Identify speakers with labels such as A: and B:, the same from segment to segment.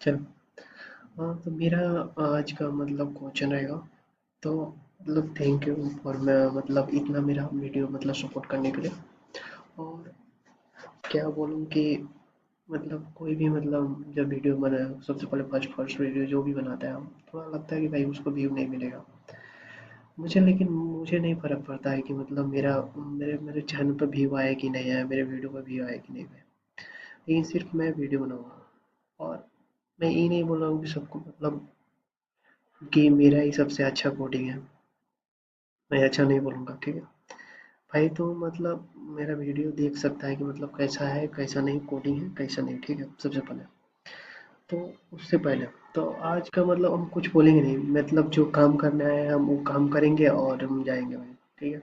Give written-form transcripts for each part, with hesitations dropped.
A: चलो। हाँ, तो मेरा आज का मतलब क्वेश्चन रहेगा। तो मतलब थैंक यू फॉर मैं मतलब इतना मेरा वीडियो मतलब सपोर्ट करने के लिए। और क्या बोलूँ कि मतलब कोई भी मतलब जब वीडियो बनाए सबसे पहले फर्स्ट फर्स्ट वीडियो जो भी बनाता है हम थोड़ा लगता है कि भाई उसको व्यू नहीं मिलेगा मुझे, लेकिन मुझे नहीं फर्क पड़ता है कि मतलब मेरा मेरे मेरे चैनल पर व्यू आए कि नहीं आए, मेरे वीडियो पर व्यू आए कि नहीं आए। लेकिन सिर्फ मैं वीडियो बनाऊंगा। और मैं ये नहीं बोल रहा हूँ कि सबको मतलब कि मेरा ही सबसे अच्छा कोडिंग है। मैं अच्छा नहीं बोलूँगा, ठीक है। भाई तो मतलब मेरा वीडियो देख सकता है कि मतलब कैसा है कैसा नहीं कोडिंग है कैसा नहीं, ठीक है। सबसे पहले तो उससे पहले तो आज का मतलब हम कुछ बोलेंगे नहीं, मतलब जो काम करना है हम वो काम करेंगे और हम जाएंगे भाई, ठीक है।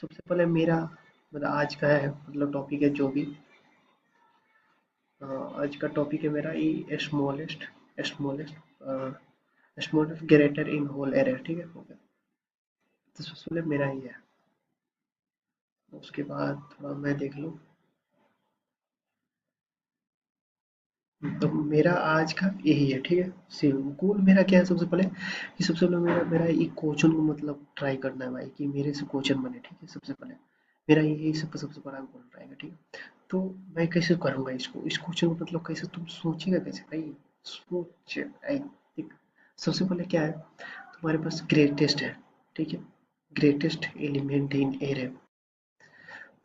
A: सबसे पहले मेरा मतलब आज का है मतलब टॉपिक है जो भी आज का टॉपिक है मेरा ई smallest smallest greater in whole array, ठीक है। ओके, तो सबसे पहले मेरा ही है। उसके बाद थोड़ा मैं देख लूँ। तो मेरा आज का यही है, ठीक है। सेम गोल मेरा क्या है सबसे पहले कि सबसे पहले मेरा मेरा एक क्वेश्चन को मतलब ट्राई करना है भाई कि मेरे से क्वेश्चन बने, ठीक है। सबसे पहले मेरा यही सबसे बड़ा गोल रहेगा, ठीक है। तो मैं कैसे करूँगा इसको, इस क्वेश्चन को मतलब कैसे तुम सोचेगा कैसे भाई। सोच आई देख। सबसे पहले क्या है, तुम्हारे पास ग्रेटेस्ट है, ठीक है। Greatest element in array.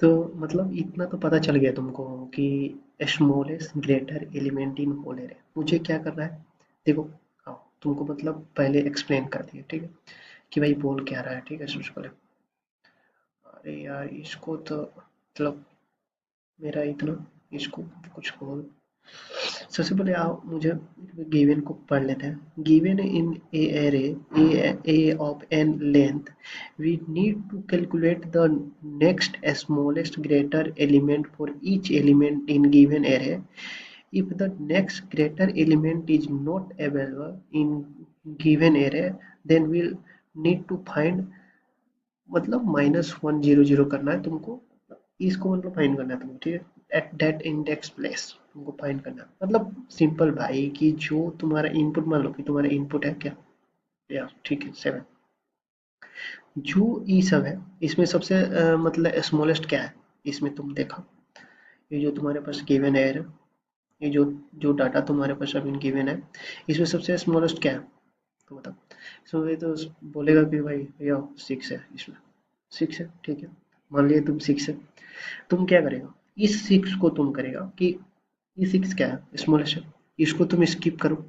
A: तो मतलब इतना तो पता चल गया तुमको कि smallest greater element in whole array मुझे क्या करना है। देखो, आओ तुमको मतलब पहले एक्सप्लेन कर दिया, ठीक है, कि भाई बोल क्या रहा है, ठीक है। सबसे पहले अरे यार इसको तो मतलब मेरा इतना इसको कुछ बोल। सबसे पहले आओ मुझे गिवन को पढ़ लेते हैं। Given in a array A of N length we need to calculate the next smallest greater element for each element in given array. If the next greater element is not available in given array, then we'll need to find मतलब -100 करना है तुमको। इसको मतलब find करना है तुमको, ठीक है। एट दैट इंडेक्स प्लेस तुमको फाइंड करना है। मतलब सिंपल भाई कि जो तुम्हारा इनपुट मान लो कि तुम्हारा इनपुट है क्या, या ठीक है 7। जो ई सब है इसमें सबसे मतलब स्मॉलेस्ट क्या है इसमें तुम देखो। ये जो तुम्हारे पास गिवन है, ये जो जो डाटा तुम्हारे पास अभी गिवन है, इसमें सबसे स्मॉलेस्ट क्या है तो बताओ। इसमें ये तो बोलेगा कि भाई भैया 6 है इसमें। 6 है, ठीक है। मान लिया तुम 6 है। तुम क्या करेगा, इस 6 को तुम करेगा कि ये 6 क्या है स्मॉलेस्ट है, इसको तुम स्किप करो।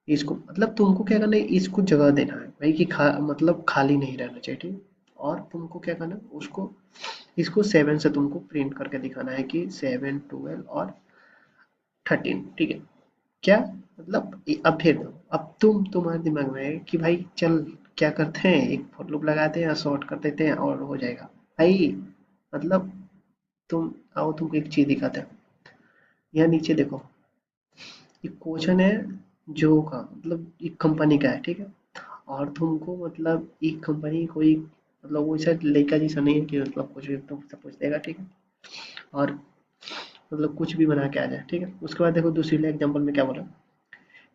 A: इसको मतलब तुमको क्या करना है, इसको जगह देना है भाई कि मतलब खाली नहीं रहना चाहिए, ठीक है। और तुमको क्या करना है उसको इसको 7 से तुमको प्रिंट करके दिखाना है कि 7 12 और 13, ठीक है। क्या मतलब अब फिर अब तुम्हारे दिमाग में है कि भाई चल क्या करते हैं, एक फॉर लूप लगाते हैं या शॉर्ट कर देते हैं और हो जाएगा भाई। मतलब तुम आओ तुमको एक चीज दिखाते हैं। यहाँ नीचे देखो, एक क्वेश्चन है जो का मतलब एक कंपनी का है, ठीक है। और तुमको मतलब एक कंपनी कोई मतलब वैसा लड़का जैसा नहीं है कि मतलब कुछ भी तुम सब पूछ देगा, ठीक है। और मतलब कुछ भी बना के आ जाए, ठीक है। उसके बाद देखो दूसरी एग्जांपल में क्या बोला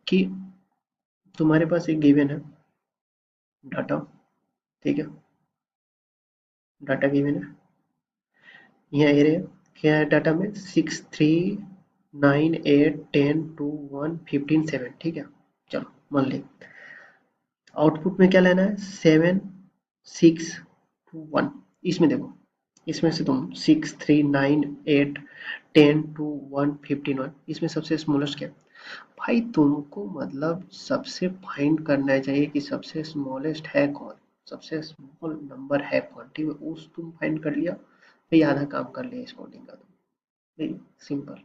A: कि तुम्हारे पास एक गिवन है डाटा, ठीक है। डाटा गिवन है, यहाँ एरे क्या है डाटा में 6 3 9 8 10 2 1 15 7, ठीक है। चलो मान ली आउटपुट में क्या लेना है 7 6 2 1। इसमें देखो, इसमें से तुम 6 3 9 8 10 2 1 15 1 इसमें सबसे स्मॉलेस्ट क्या है? भाई तुमको मतलब सबसे फाइंड करना चाहिए कि सबसे स्मॉलेस्ट है कौन, सबसे स्मॉल नंबर है कौन, ठीक है। उस तुम फाइंड कर लिया, भाई आधा काम कर लिया इस कोडिंग का तुम। भाई सिंपल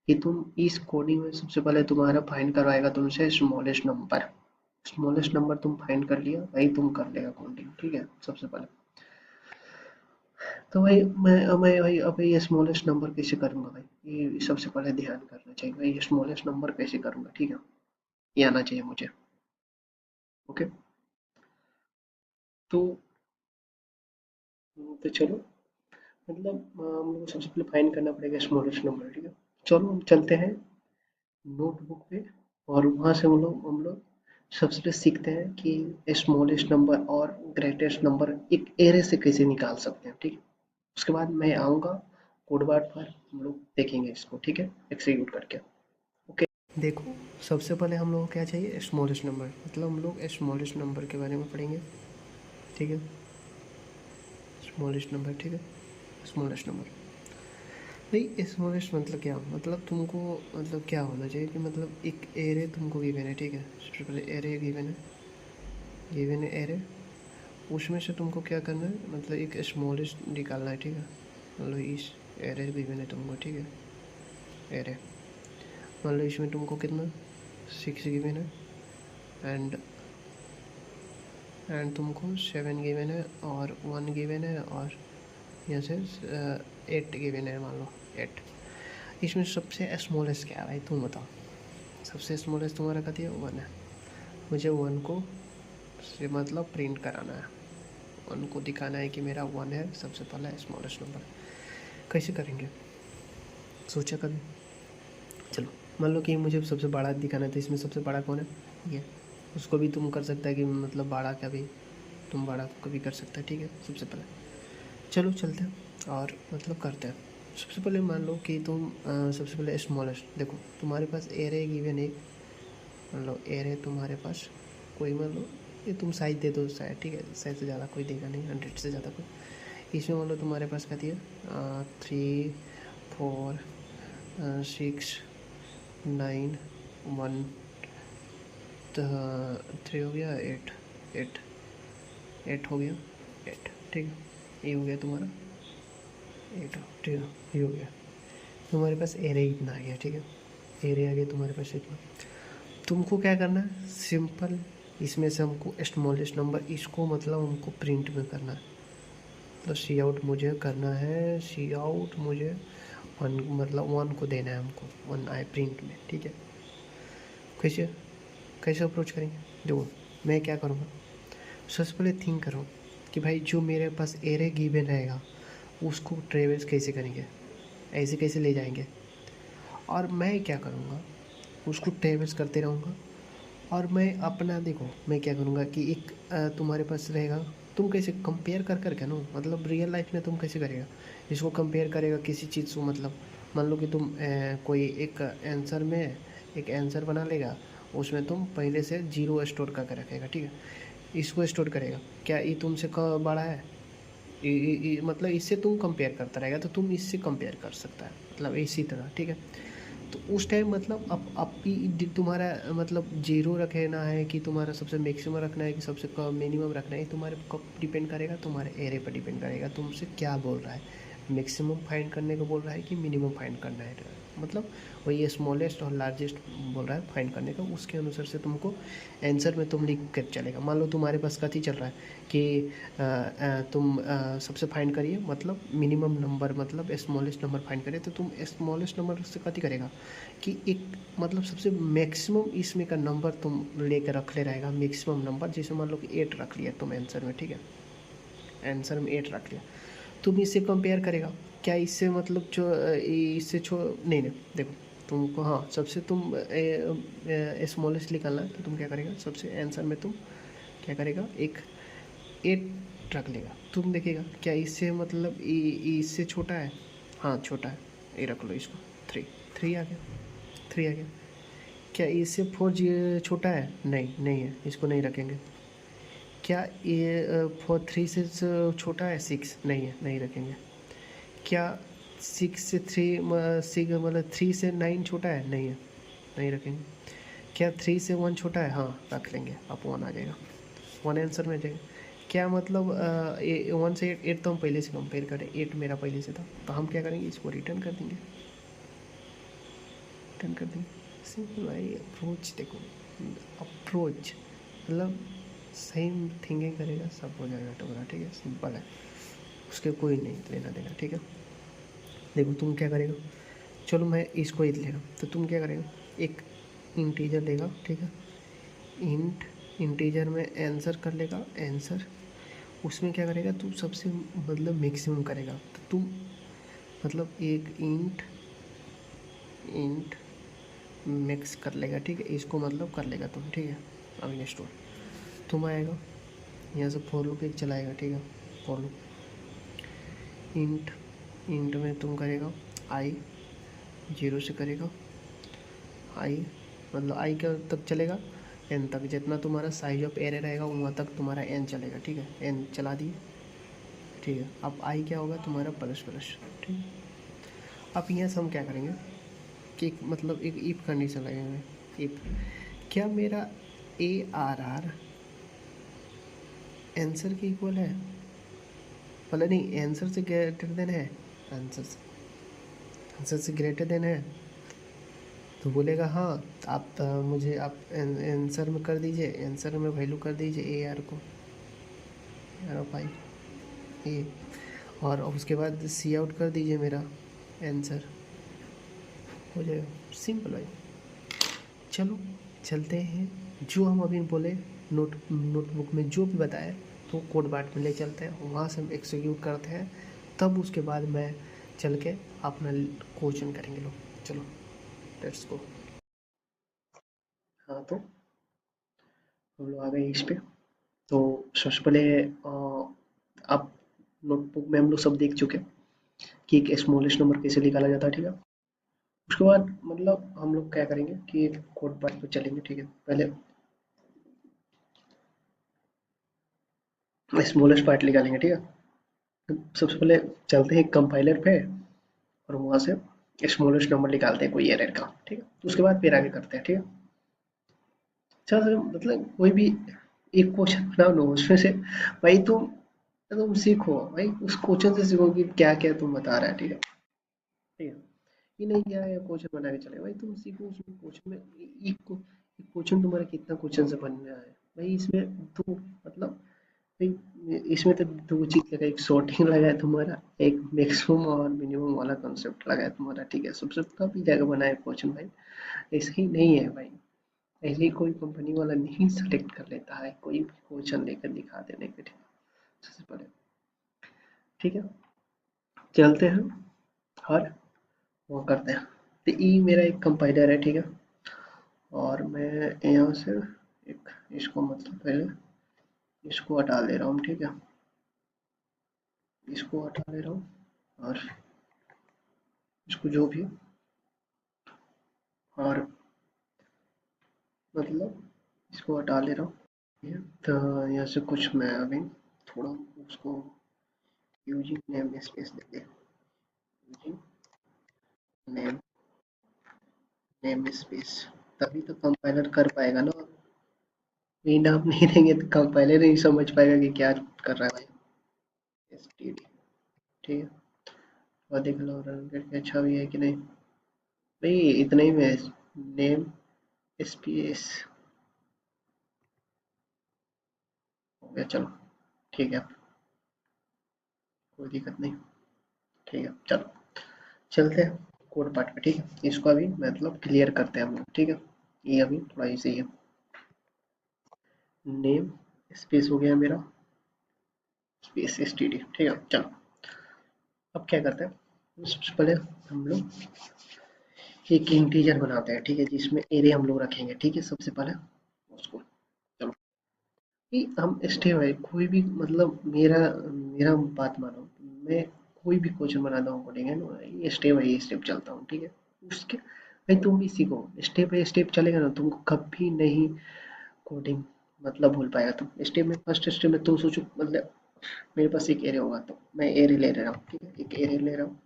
A: कि तुम इस कोडिंग में सबसे पहले तुम्हारा फाइंड करवाएगा तुमसे स्मॉलेस्ट नंबर। स्मॉलेस्ट नंबर तुम फाइंड कर लिया भाई, तुम कर लेगा कोडिंग, ठीक है। सबसे पहले तो भाई मैं भाई अब ये स्मॉलेस्ट नंबर कैसे करूंगा भाई, ये सबसे पहले ध्यान करना चाहिए भाई, ये स्मॉलेस्ट नंबर कैसे करूंगा, ठीक है। ये आना चाहिए मुझे। ओके, तो तो चलो मतलब हम लोग को सबसे पहले फाइंड करना पड़ेगा स्मॉलेस्ट नंबर, ठीक है। चलो हम चलते हैं नोटबुक पे, और वहाँ से हम लोग सबसे पहले सीखते हैं कि स्मॉलेस्ट नंबर और ग्रेटेस्ट नंबर एक एरे से कैसे निकाल सकते हैं, ठीक है। उसके बाद मैं आऊँगा कोडवर्ड पर, हम लोग देखेंगे इसको, ठीक है, एक्जीक्यूट करके। ओके, देखो, सबसे पहले हम लोग को क्या चाहिए, स्मॉलेस्ट नंबर, मतलब हम लोग स्मॉलेस्ट नंबर के बारे में पढ़ेंगे, ठीक है। स्मॉलेस्ट नंबर, ठीक है, स्मॉलेस्ट नंबर भाई। स्मॉलेस्ट मतलब क्या, मतलब तुमको, मतलब क्या होना चाहिए कि मतलब एक एरे तुमको गिवन है, ठीक है। सबसे पहले एरे गिवन है एरे, उसमें से तुमको क्या करना है, मतलब एक स्मॉलेस्ट निकालना है, ठीक है। मतलब इस एरे गिवन है तुमको, ठीक है, एरे, मान लो इसमें तुमको कितना 6 गिवन है, एंड तुमको 7 गिवन है, और 1 गिवन है, और यहाँ से 8 गिवन है, मान लो 8। इसमें सबसे स्मॉलेस्ट क्या है भाई, तुम बताओ। सबसे स्मॉलेस्ट तुम्हारा क्या दिया, 1 है। मुझे 1 को से मतलब प्रिंट कराना है, 1 को दिखाना है कि मेरा 1 है सबसे पहला स्मॉलेस्ट नंबर। कैसे करेंगे, सोचा कभी? चलो, मान लो कि मुझे सबसे बड़ा दिखाना है, तो इसमें सबसे बड़ा कौन है, ये। उसको भी तुम कर सकता है कि मतलब बड़ा का भी तुम बड़ा को भी कर सकता है, ठीक है। सबसे पहले चलो चलते हैं और मतलब करते हैं। सबसे पहले मान लो कि तुम सबसे पहले स्मॉलेस्ट देखो, तुम्हारे पास एरे गिवन एक, मान लो एरे तुम्हारे पास कोई, मान लो ये तुम साइज दे दो, शायद, ठीक है, शायद से ज़्यादा कोई देगा नहीं, 100 से ज़्यादा कोई। इसमें मान लो तुम्हारे पास क्या दिया, 3 4 6 9 1, 3 हो गया, 8 8 8 हो गया, 8, ठीक है। ये हो गया तुम्हारा 8, ठीक है, ये हो गया तुम्हारे पास एरे इतना आ गया, ठीक है। एरे आ गया तुम्हारे पास इतना। तुमको क्या करना है, सिंपल, इसमें से हमको स्मॉलेस्ट नंबर इसको मतलब हमको प्रिंट में करना है, मतलब सी आउट मुझे करना है, सी आउट मुझे 1, मतलब 1 को देना है हमको, 1 आए प्रिंट में, ठीक है। कैसे कैसे अप्रोच करेंगे, देखो मैं क्या करूँगा, सबसे पहले थिंक करो कि भाई जो मेरे पास एरे गिवन रहेगा उसको ट्रेवल्स कैसे करेंगे, ऐसे कैसे ले जाएंगे। और मैं क्या करूँगा, उसको ट्रेवल्स करते रहूँगा। और मैं अपना देखो, मैं क्या करूँगा कि एक तुम्हारे पास रहेगा, तुम कैसे कंपेयर कर कर के नो, मतलब रियल लाइफ में तुम कैसे करेगा, इसको कंपेयर करेगा किसी चीज़ को, मतलब मान लो कि तुम कोई एक आंसर में एक आंसर बना लेगा, उसमें तुम पहले से जीरो स्टोर करके रखेगा, ठीक है। इसको स्टोर करेगा, क्या ये तुमसे बड़ा है, मतलब इससे तुम कंपेयर करता रहेगा, तो तुम इससे कंपेयर कर सकता है, मतलब इसी तरह, ठीक है। तो उस टाइम मतलब अब भी तुम्हारा मतलब जीरो रखना है कि तुम्हारा सबसे मैक्सिमम रखना है कि सबसे कम मिनिमम रखना है, ये तुम्हारे कब डिपेंड करेगा, तुम्हारे एरे पर डिपेंड करेगा, तुमसे क्या बोल रहा है, मैक्सिमम फाइंड करने को बोल रहा है कि मिनिमम फाइंड करना है, मतलब वही स्मॉलेस्ट और लार्जेस्ट बोल रहा है फाइंड करने का, उसके अनुसार से तुमको आंसर में तुम लिख कर चलेगा। मान लो तुम्हारे पास कथी चल रहा है कि तुम सबसे फाइंड करिए, मतलब मिनिमम नंबर, मतलब स्मॉलेस्ट नंबर फाइंड करिए, तो तुम स्मॉलेस्ट नंबर से कथी करेगा कि एक मतलब सबसे मैक्सिमम इसमें का नंबर तुम लेकर रख ले रहेगा, मैक्सिमम नंबर, जैसे मान लो कि 8 रख लिया तुम आंसर में, ठीक है, आंसर में 8 रख लिया, तुम इससे कंपेयर करेगा, क्या इससे मतलब जो इससे नहीं नहीं, देखो तुमको, हाँ, सबसे तुम स्मॉलेस्ट निकालना है, तो तुम क्या करेगा, सबसे आंसर में तुम क्या करेगा, एक 8 रख लेगा, तुम देखेगा क्या इससे मतलब इससे छोटा है, हाँ छोटा है, ये रख लो इसको, 3 3 आ गया, 3 आ गया। क्या इससे 4 जी छोटा है, नहीं नहीं है, इसको नहीं रखेंगे। क्या ये 4 3 से छोटा है, 6, नहीं है, नहीं रखेंगे। क्या 6 से 3 6 मतलब 3 से 9 छोटा है, नहीं है, नहीं रखेंगे। क्या 3 से 1 छोटा है, हाँ रख लेंगे, अब 1 आ जाएगा, 1 आंसर में आ जाएगा। क्या मतलब 1 से 8 तो हम पहले से कंपेयर करें, 8 मेरा पहले से था, तो हम क्या करेंगे, इसको रिटर्न कर देंगे, रिटर्न कर देंगे। सिंपल भाई, अप्रोच देखो, अप्रोच मतलब सेम थिंकिंग करेगा, सब हो जाएगा टुकड़ा, ठीक है, सिंपल है, उसके कोई नहीं लेना देना, ठीक है। देखो तुम क्या करेगा, चलो मैं इसको ही ले रहा हूँ, तो तुम क्या करेगा, एक इंटीजर लेगा, ठीक है, इंट इंटीजर में आंसर कर लेगा, आंसर उसमें क्या करेगा, तू सबसे मतलब मैक्सिमम करेगा, तो तुम मतलब एक इंट इंट मिक्स कर लेगा, ठीक है, इसको मतलब कर लेगा तुम, ठीक है। अब इंस्टॉल तुम आएगा, यहाँ से फॉर लूप एक चलाएगा, ठीक है। फॉर लूप इंट, इंट में तुम करेगा आई, 0 से करेगा आई, मतलब आई का तक चलेगा एन तक, जितना तुम्हारा साइज ऑफ एरे रहेगा वहाँ तक तुम्हारा एन चलेगा, ठीक है। एन चला दिए, ठीक है। अब आई क्या होगा तुम्हारा प्लस प्लस, ठीक है। अब यहाँ से हम क्या करेंगे कि मतलब एक इफ कंडीशन लगेंगे, इफ क्या मेरा ए आर आर आंसर के इक्वल है, मतलब नहीं आंसर से ग्रेटर देन है, आंसर से ग्रेटर देन है, तो बोलेगा हाँ। आप मुझे आप आंसर में कर दीजिए, आंसर में वैल्यू कर दीजिए ए आर को, आर ऑफ आई ए, और उसके बाद सी आउट कर दीजिए मेरा आंसर, हो जाएगा सिंपल भाई। चलो चलते हैं, जो हम अभी बोले नोटबुक में जो भी बताए तो कोड बाट में ले चलते हैं, वहाँ से हम एक्सिक्यूट करते हैं, तब उसके बाद मैं चल के अपना क्वेश्चन करेंगे लोग। चलो लेट्स गो। हाँ तो हम लोग आ गए इस पे। तो सबसे पहले आप नोटबुक में हम लोग सब देख चुके हैं कि एक स्मॉलेस्ट नंबर कैसे निकाला जाता है, ठीक है। उसके बाद मतलब हम लोग क्या करेंगे कि कोड पार्ट पे चलेंगे, ठीक है। पहले स्मॉलेस्ट पार्ट निकालेंगे, ठीक है। तो सबसे पहले चलते हैं कंपाइलर पे और वहाँ से स्मॉलेस्ट नंबर निकालते हैं कोई एरर का, ठीक है। उसके बाद फिर आगे करते हैं, ठीक है। चल मतलब कोई भी एक क्वेश्चन बनाओ ना उसमें से, भाई तुम सीखो भाई, उस क्वेश्चन से सीखो कि क्या क्या तुम बता रहा है, ठीक है। ठीक है, ये नहीं क्या है क्वेश्चन बना के चले भाई, तुम सीखो उसमें क्वेश्चन में एक क्वेश्चन तुम्हारा कितना क्वेश्चन से बन रहा है भाई, इसमें दो मतलब भाई इसमें तो दो चीज लगा, एक sorting लगा है तुम्हारा, एक मैक्सिमम और मिनिमम वाला कंसेप्ट लगा है तुम्हारा, ठीक है। सबसे काफी जगह बना है क्वेश्चन भाई, ऐसे ही नहीं है भाई, ऐसे ही कोई कंपनी वाला नहीं सेलेक्ट कर लेता है कोई भी क्वेश्चन लेकर दिखा देने के, ठीक है। सबसे पहले ठीक है, चलते हैं और वो करते हैं। तो ई मेरा एक कंपाइलर है, ठीक है। और मैं यहाँ से एक इसको मतलब पहले इसको हटा दे रहा हूँ, ठीक है। इसको हटा दे रहा हूँ और इसको जो भी, और मतलब इसको हटा ले रहा हूँ, ठीक है। तो यहाँ से कुछ मैं अभी थोड़ा उसको यूजिंग नेम स्पेस दे दे, यूजिंग नेम नेम स्पेस, तभी तो कंपाइलर कर पाएगा ना। ये नाम नहीं देंगे तो कंपाइलर नहीं समझ पाएगा कि क्या कर रहा है भाई। एसटीडी, ठीक है। और देख लो रन करके अच्छा भी है कि नहीं भाई, इतना ही में नेम स्पेस हो गया, चलो ठीक है, कोई दिक्कत नहीं, ठीक है। चलो चलते हैं कोड पार्ट पे, ठीक है। इसको अभी मतलब क्लियर करते हैं हम लोग, ठीक है। ये अभी थोड़ा इजी है। नेम स्पेस हो गया मेरा, स्पेस एसटीडी, ठीक है। चलो अब क्या करते हैं, सबसे पहले हम लोग एक इंटीजर बनाते हैं, ठीक है, जिसमें एरे हम लोग रखेंगे, ठीक है। सबसे पहले उसको चलो कि हम स्टेप है कोई भी मतलब मेरा मेरा बात मानो, मैं कोई भी क्वेश्चन बनाता हूँ कोडिंग है ना, ये स्टेप चलता हूँ, ठीक है। उसके भाई तुम भी सीखो, स्टेप बाय स्टेप चलेगा ना, तुमको कभी नहीं कोडिंग मतलब भूल पाएगा तुम। स्टेप में फर्स्ट स्टेप में तुम सोचो, मतलब मेरे पास एक एरे होगा तो मैं एरे ले रहा हूँ, ठीक है। एक एरे ले रहा हूँ,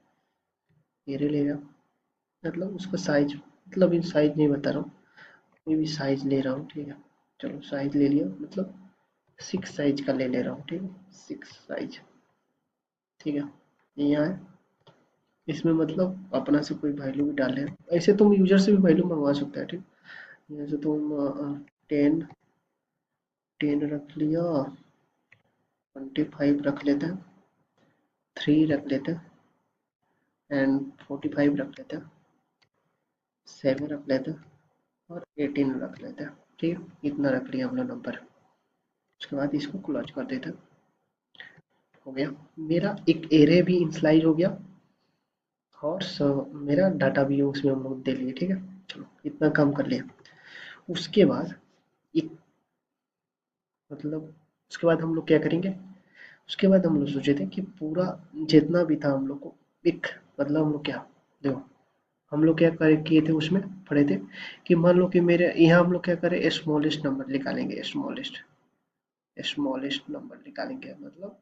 A: एरे ले रहा हूँ, मतलब उसका साइज, मतलब इन साइज नहीं बता रहा हूँ, कोई भी साइज ले रहा हूँ, ठीक है। चलो साइज ले लिया, मतलब 6 साइज का ले ले रहा हूँ, ठीक है। 6 साइज, ठीक है। ये यहाँ है, इसमें मतलब अपना से कोई वैल्यू भी डाले, ऐसे तुम यूजर से भी वैल्यू मंगवा सकते हैं, ठीक। यहाँ से तुम 10 10 रख लिया, 25 रख लेते हैं, 3 रख लेते हैं एंड 45 रख लेते हैं, 7 रख लेते हैं और 18 रख लेते हैं, ठीक है। इतना रख लिया हमने नंबर। उसके बाद इसको क्लोज कर देते हैं, हो गया मेरा एक एरे भी इनिशियलाइज हो गया, और मेरा डाटा भी उसमें हम लोग दे लिए, ठीक है। चलो इतना काम कर लिया। उसके बाद एक मतलब उसके बाद हम लोग क्या करेंगे, उसके बाद हम लोग सोचे थे कि पूरा जितना भी था हम लोग को एक मतलब हम लोग क्या, देखो हम लोग क्या करे किए थे उसमें पढ़े थे कि मान लो कि मेरे यहाँ हम लोग क्या करें, स्मॉलेस्ट नंबर निकालेंगे, स्मॉलेस्ट स्मॉलेस्ट नंबर निकालेंगे, मतलब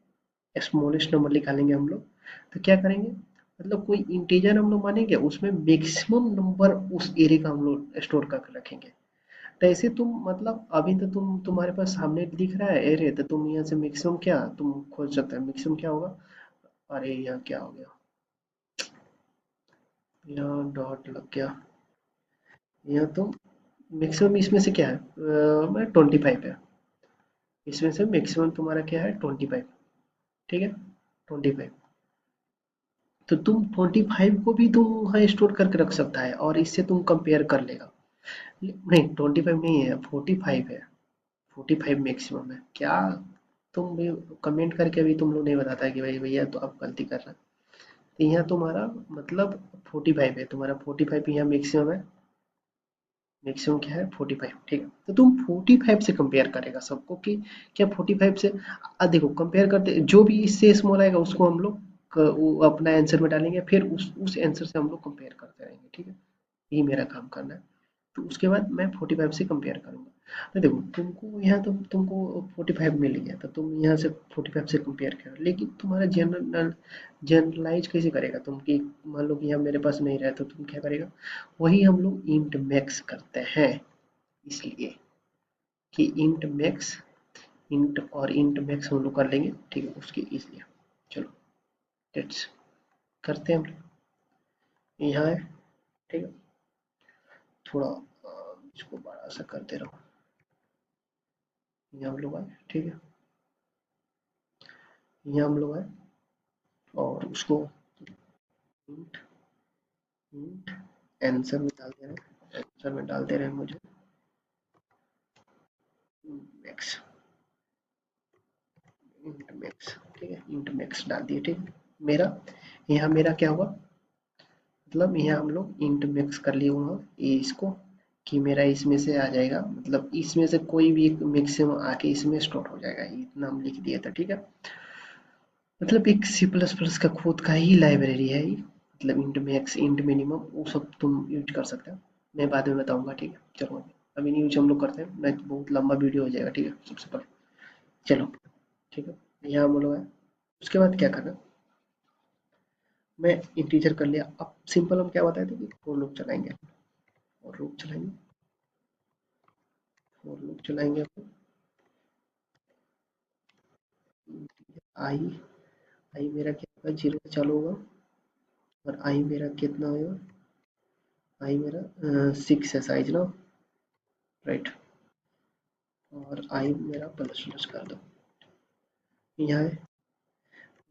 A: स्मॉलेस्ट नंबर निकालेंगे हम लोग। तो क्या करेंगे, मतलब कोई इंटीजर हम लोग मानेंगे, उसमें मैक्सिमम नंबर उस एरे का हम लोग स्टोर करके रखेंगे। तो ऐसे तुम मतलब अभी तो तुम्हारे पास सामने दिख रहा है एरे, तो तुम यहाँ से मैक्सिमम क्या तुम खोज सकते हो, मैक्सिमम क्या होगा। अरे यहाँ क्या हो गया, यहाँ डॉट लग गया। यहाँ तो मैक्सिमम इसमें से क्या है, मैं 25 है। इसमें से मैक्सिमम तुम्हारा क्या है 25। ठीक है 25। तो तुम 25 को भी तुम वहाँ स्टोर करके रख सकता है और इससे तुम कंपेयर कर लेगा। नहीं 25 नहीं है, 45 है। 45 मैक्सिमम है क्या। तुम भी कमेंट करके भी तुम लोग नहीं बताता है कि भाई भैया तो आप गलती कर रहे हैं। तो यहाँ तुम्हारा मतलब 45 है, तुम्हारा 45 यहाँ मैक्सिमम है। मैक्सिमम क्या है 45। ठीक है तो तुम 45 से कंपेयर करेगा सबको कि क्या 45 से देखो कंपेयर करते जो भी इससे स्मॉल आएगा उसको हम लोग वो अपना आंसर में डालेंगे, फिर उस आंसर से हम लोग कंपेयर करते रहेंगे। ठीक है यही मेरा काम करना है। तो उसके बाद मैं 45 से कंपेयर करूंगा। तो देखो तुमको यहाँ तुमको 45 मिल गया तो तुम यहाँ से 45 से कंपेयर करो, लेकिन तुम्हारा जनरलाइज कैसे करेगा तुम कि मान लो कि यहाँ मेरे पास नहीं रहा तो तुम क्या करेगा, वही हम लोग इंट मैक्स करते हैं। इसलिए कि इंट मैक्स, इंट और इंट मैक्स हम लोग कर लेंगे। ठीक है उसके इसलिए चलो लेट्स करते हैं हम लोग। यहाँ है ठीक है, थोड़ा इसको बड़ा सा करते रहो। यहाँ हम लोग आए ठीक है, यहाँ हम लोग आए और उसको इंट इंट आंसर में डाल दे रहे हैं, आंसर में डाल दे रहे हैं मुझे मैक्स, इंट मैक्स। ठीक है इंट मैक्स डाल दिए। ठीक है मेरा यहाँ मेरा क्या हुआ, मतलब यहाँ हम लोग इंट मैक्स कर लिए वहाँ ये इसको कि मेरा इसमें से आ जाएगा, मतलब इसमें से कोई भी एक मैक्सिमम आके इसमें स्टोर हो जाएगा, इतना हम लिख दिए था। ठीक है मतलब एक सी प्लस प्लस का खुद का ही लाइब्रेरी है ये, मतलब इंट मैक्स इंट मिनिमम वो सब तुम यूज कर सकते हो। मैं बाद में बताऊंगा। ठीक है चलो अभी नहीं यूज हम लोग करते हैं, नहीं तो बहुत लंबा वीडियो हो जाएगा। ठीक है सबसे पहले चलो ठीक है यहाँ हम लोग है। उसके बाद क्या करना, मैं इंटीजर कर लिया। अब सिंपल हम क्या बताए थे कि फोर लूप चलाएंगे, और लूप चलाएंगे, फोर लूप चलाएंगे अपन। आई आई मेरा क्या होगा, जीरो से चालू होगा और आई मेरा कितना होगा, आई मेरा 6 है साइज ना, राइट। और आई मेरा प्लस प्लस कर दो। यहाँ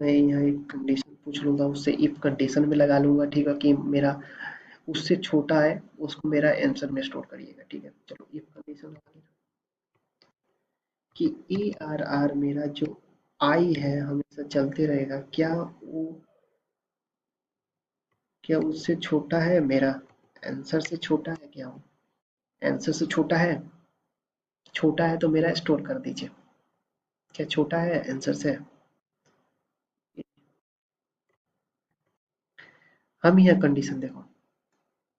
A: मैं यहाँ एक कंडीशन पूछ लूंगा उससे, इफ कंडीशन में लगा लूंगा। ठीक है कि मेरा उससे छोटा है उसको मेरा आंसर में स्टोर करिएगा। ठीक है चलो इफ कंडीशन लगा दिया कि ए आर आर मेरा जो आई है हमेशा चलते रहेगा, क्या वो क्या उससे छोटा है, मेरा आंसर से छोटा है क्या वो, आंसर से छोटा है, छोटा है तो मेरा स्टोर कर दीजिए। क्या छोटा है आंसर से। हम यहाँ कंडीशन देखो,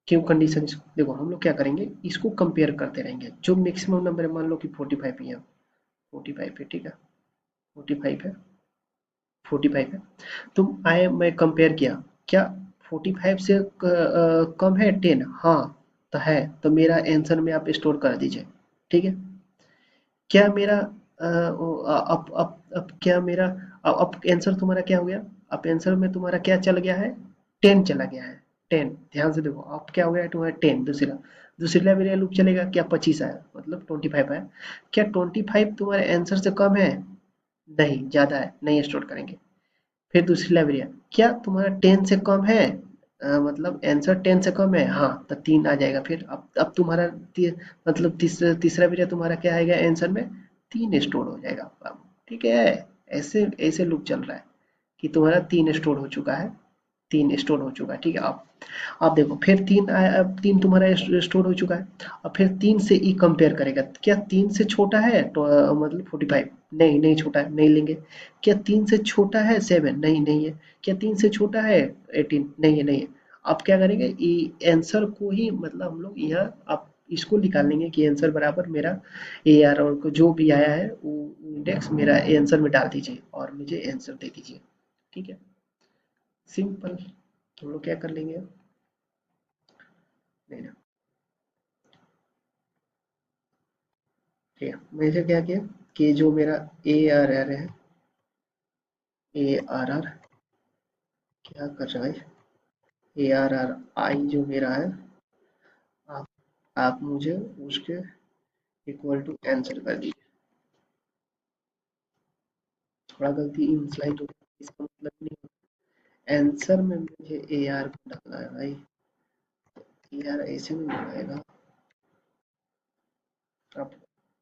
A: क्यों कंडीशन देखो हम लोग क्या करेंगे, इसको कंपेयर करते रहेंगे। जो मैक्सिमम नंबर है मान लो कि 45 ही है, 45 है ठीक है, 45 है, 45 है। तुम आए मैं कंपेयर किया, क्या 45 से कम है 10, हाँ तो है, तो मेरा आंसर में आप स्टोर कर दीजिए। ठीक है क्या मेरा अब क्या मेरा अब आंसर तुम्हारा क्या हो गया, अब आंसर में तुम्हारा क्या चल गया है, 10 चला गया है। 10 ध्यान से देखो अब क्या हो गया है तुम्हारा 10, दूसरा दूसरा मेरा लूप चलेगा, क्या 25 आया मतलब 25 आया, क्या 25 तुम्हारे आंसर से कम है, नहीं ज्यादा है, नहीं स्टोर करेंगे। फिर दूसरी लाइब्रेरी है, क्या तुम्हारा 10 से कम है, मतलब आंसर 10 से कम है, हाँ तो 3 आ जाएगा। फिर अब तुम्हारा मतलब तीसरा भी तुम्हारा क्या आएगा आंसर में, 3 स्टोर हो जाएगा अब। ठीक है ऐसे ऐसे लूप चल रहा है कि तुम्हारा 3 स्टोर हो चुका है, 3 स्टोर हो चुका है, ठीक है। आप देखो फिर 3 आया, अब 3 तुम्हारा स्टोर हो चुका है। अब फिर 3 से ई कंपेयर करेगा, क्या 3 से छोटा है तो मतलब 45, नहीं नहीं छोटा है, नहीं लेंगे। क्या 3 से छोटा है 7, नहीं नहीं है। क्या 3 से छोटा है 18, नहीं है नहीं है। अब क्या करेंगे, ई आंसर को ही मतलब हम लोग यहाँ आप इसको निकाल लेंगे कि आंसर बराबर मेरा ए आर और को जो भी आया है वो इंडेक्स मेरा आंसर में डाल दीजिए और मुझे आंसर दे दीजिए, ठीक है। सिंपल। हम लोग क्या कर लेंगे, नहीं ना, ठीक है। मैंने क्या किया कि जो मेरा ए आर आर है, ए आर आर क्या कर रहा है, ए आर आर आई जो मेरा है, आप आप मुझे उसके इक्वल टू आंसर कर दीजिए। थोड़ा गलती इन स्लाइड हो गई, इसका मतलब नहीं आंसर में मुझे ए आर को डालना है भाई। ए आर ऐसे में नहीं आएगा, आप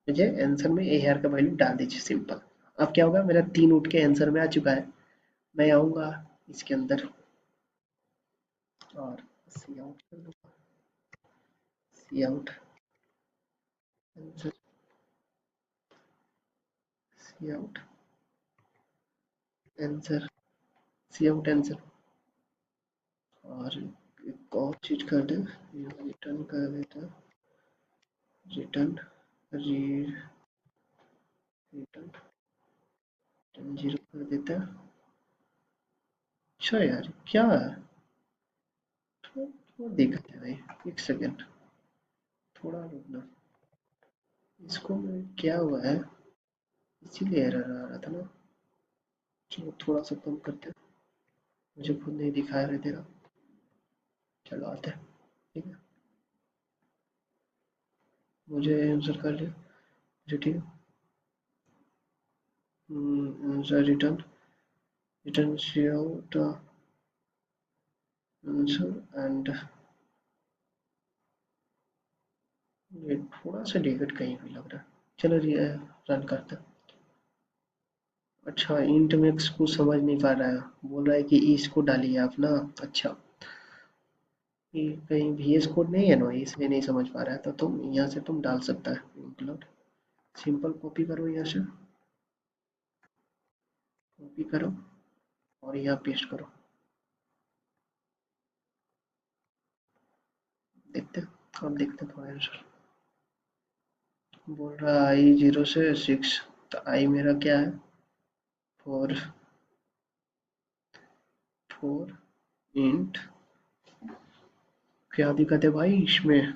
A: मुझे आंसर में ए आर का वैल्यू डाल दीजिए, सिंपल। अब क्या होगा, मेरा 3 उठ के आंसर में आ चुका है। मैं आऊंगा इसके अंदर और सी आउट कर दूंगा, सी आउट आंसर, सी आउट आंसर, सी आउट आंसर। और एक और चीज कर दे, रिटर्न कर देता, रिटर्न री रिटर्न रिटर्न 0 कर देता। अच्छा यार क्या है, थोड़ा दिक्कत है भाई, एक सेकेंड, थोड़ा रुकना। इसको क्या हुआ है, इसीलिए एरर आ रहा था ना। चलो थोड़ा सा कम करते हैं, मुझे खुद नहीं दिखाई रहे दे रहा। चलो आते हैं, ठीक है। मुझे आंसर कर लिया, मुझे ठीक है। Answer return, return C out answer and, ये थोड़ा सा डिफिकल्ट कहीं भी लग रहा है। चलो ये रन करते हैं। अच्छा इंट मैक्स को समझ नहीं पा रहा है, बोल रहा है कि इसको डालिए आप ना। अच्छा ये कहीं VS कोड नहीं है ना, इसलिए नहीं समझ पा रहा है। तो तुम यहाँ से तुम डाल सकता है इंक्लूड, सिंपल कॉपी करो यहाँ से, कॉपी करो और यहाँ पेस्ट करो। देखते हैं, अब देखते हैं थोड़ा आंसर। बोल रहा आई 0 से 6, तो आई मेरा क्या है 4, 4 इंट, क्या दिक्कत है भाई इसमें।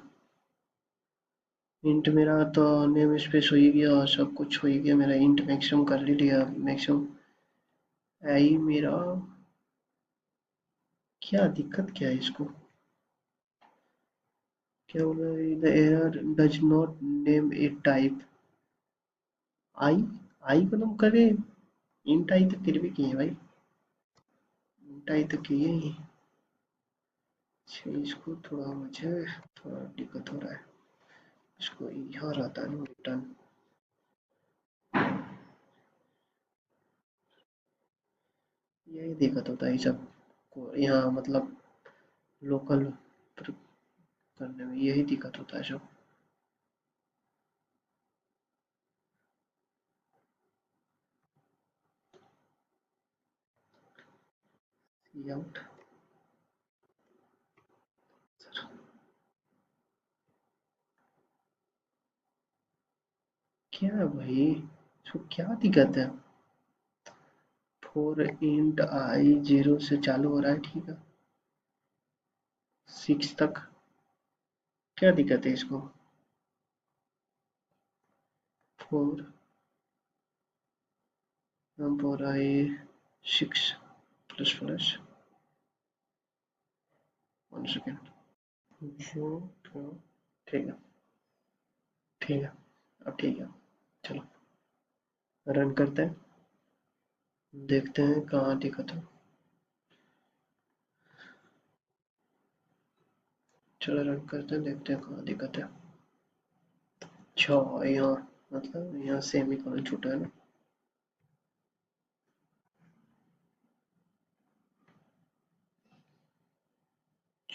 A: इंट मेरा तो नेम स्पेस हो ही गया, सब कुछ हो ही गया, मेरा इंट मैक्सिमम कर ही लिया मैक्सिमम। आई मेरा क्या दिक्कत क्या है इसको, क्या बोल रहा है, the error does not name a type. आई आई को तुम करे, इंट आई तो फिर भी किए भाई, इंट आई तो किए ही। अच्छा इसको थोड़ा मुझे थोड़ा दिक्कत हो रहा है, इसको यहाँ रहता है ना रिटर्न, यही दिक्कत होता है ये सब को यहाँ मतलब लोकल करने में, यही दिक्कत होता है सब। सी आउट, क्या है भाई, इसको क्या दिक्कत है। 4 इंट आई 0 से चालू हो रहा है, ठीक है, 6 तक, क्या दिक्कत है इसको। 4 4 आई 6 प्लस प्लस, 1 सेकेंड, जो ठीक है, ठीक है, अब ठीक है। चलो रन करते हैं, देखते हैं कहाँ दिक्कत है। चलो रन करते हैं, देखते हैं कहाँ दिक्कत है। अच्छा यहाँ मतलब यहाँ सेमी कॉलन छूटा है ना।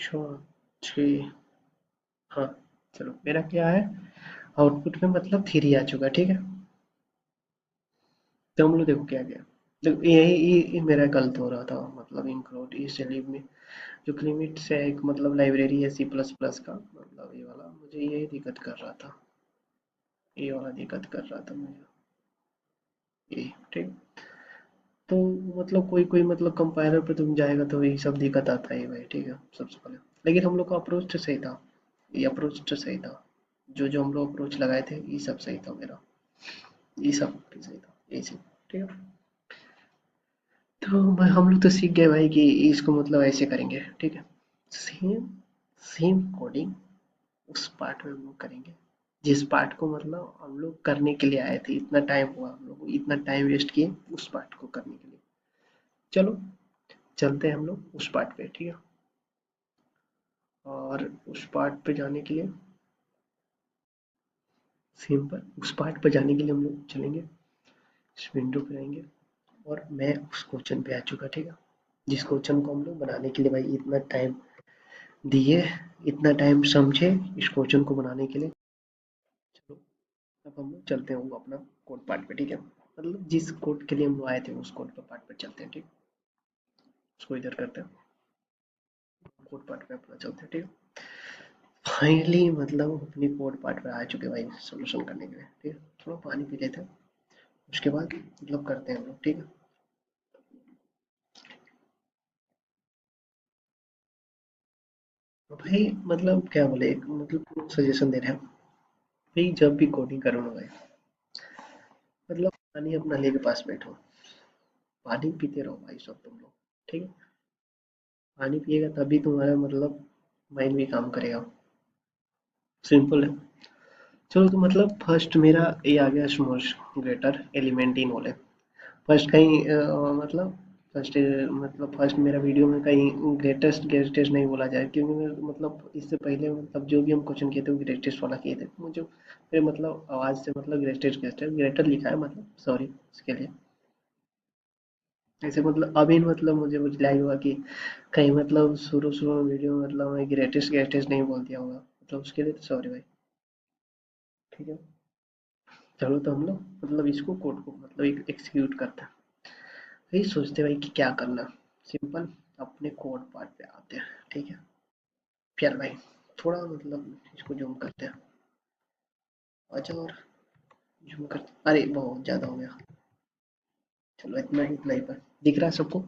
A: अच्छा, छः। हाँ, चलो मेरा क्या है, आउटपुट में मतलब 3 आ चुका है, ठीक है। तो हम लोग देखो क्या क्या, देखो यही मेरा गलत हो रहा था, मतलब इंक्लूड इस लिब में जो लिमिट से एक मतलब लाइब्रेरी है सी प्लस प्लस का, मतलब ये वाला मुझे यही दिक्कत कर रहा था, ये वाला दिक्कत कर रहा था मुझे, ये ठीक। तो मतलब कोई कोई मतलब कंपाइलर पे तुम जाएगा तो यही सब दिक्कत आता है भाई, ठीक है सबसे पहले। लेकिन हम लोग का अप्रोच तो सही था, ये अप्रोच तो सही था, जो जो हम लोग अप्रोच लगाए थे ये सब सही था मेरा, ये सब भी सही था, ये सब ठीक है। तो हम लोग तो सीख गए भाई कि इसको मतलब ऐसे करेंगे, ठीक है। सेम सेम कोडिंग उस पार्ट में हम लोग करेंगे जिस पार्ट को मतलब हम लोग करने के लिए आए थे, इतना टाइम हुआ हम लोग को, इतना टाइम वेस्ट किए उस पार्ट को करने के लिए। चलो चलते हैं हम लोग उस पार्ट पे, ठीक है। और उस पार्ट पे जाने के लिए सिंपल, उस पार्ट पे जाने के लिए हम लोग चलेंगे, इस विंडो पे आएंगे, और मैं उस क्वेश्चन पे आ चुका, ठीक है। जिस क्वेश्चन को हम लोग बनाने के लिए भाई इतना टाइम दिए, इतना टाइम समझे इस क्वेश्चन को बनाने के लिए। चलो अब हम लोग चलते हैं वो अपना कोड पार्ट पे, ठीक है। मतलब जिस कोड के लिए हम लोग आए थे उस कोड पे पार्ट पे चलते हैं, ठीक। उसको इधर करते हैं, कोड पार्ट पे अपना चलते हैं, ठीक है। फाइनली मतलब अपनी कोड पार्ट पे आ चुके भाई सोल्यूशन करने के लिए, ठीक है। थोड़ा पानी पी लेते हैं, उसके बाद मतलब करते हैं हम लोग, ठीक है। तो भाई मतलब क्या बोले, एक मतलब सजेशन दे रहे हैं भाई, जब भी कोडिंग करो ना भाई, मतलब पानी अपना लेके पास बैठो, पानी पीते रहो भाई सब तुम लोग, ठीक है। पानी पिएगा तभी तुम्हारा मतलब माइंड भी काम करेगा, सिंपल है। चलो तो मतलब फर्स्ट मेरा ये आ गया स्मॉश ग्रेटर एलिमेंट इन वाले, फर्स्ट कहीं मतलब फर्स्ट मतलब फर्स्ट मेरा वीडियो में कहीं ग्रेटेस्ट ग्रेटेस्ट नहीं बोला जाए, क्योंकि मतलब इससे पहले मतलब जो भी हम क्वेश्चन किए थे वो ग्रेटेस्ट वाला किए थे, मुझे फिर मतलब आवाज़ से मतलब ग्रेटेस्ट ग्रेटेस्ट ग्रेटर लिखा है, मतलब सॉरी इसके लिए। ऐसे मतलब अभी मतलब मुझे लगा हुआ कि कहीं मतलब शुरू शुरू में वीडियो में मतलब मैं ग्रेटेस्ट ग्रेटेस्ट नहीं बोल दिया होगा, मतलब उसके लिए तो सॉरी भाई, ठीक है। चलो तो हम लोग मतलब इसको कोड को मतलब एग्जीक्यूट करते हैं, यही सोचते हैं भाई कि क्या करना। सिंपल, अपने कोड पार्ट पे आते हैं, ठीक है। फिर भाई थोड़ा मतलब इसको जूम करते हैं, अच्छा, और जूम करते, अरे बहुत ज़्यादा हो गया, चलो इतना ही पर दिख रहा है सबको।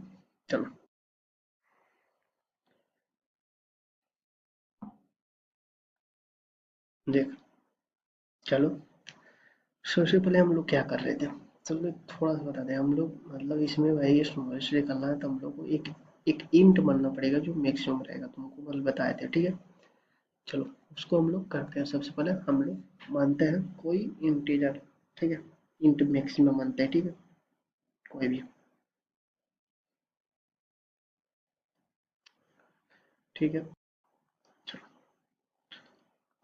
A: चलो देख, चलो सबसे पहले हम लोग क्या कर रहे थे, चलो थोड़ा सा बता दें हम लोग, मतलब इसमें भाई स्मॉलेस्ट निकालना है तो हम लोग को एक एक इंट मानना पड़ेगा जो मैक्सिमम रहेगा, तुमको कल बताए थे, ठीक है। चलो उसको हम लोग करते हैं, सबसे पहले हम लोग मानते हैं कोई इंटीजर, ठीक है। इंट मैक्सिमम मानते हैं, ठीक है, कोई भी, ठीक है। चलो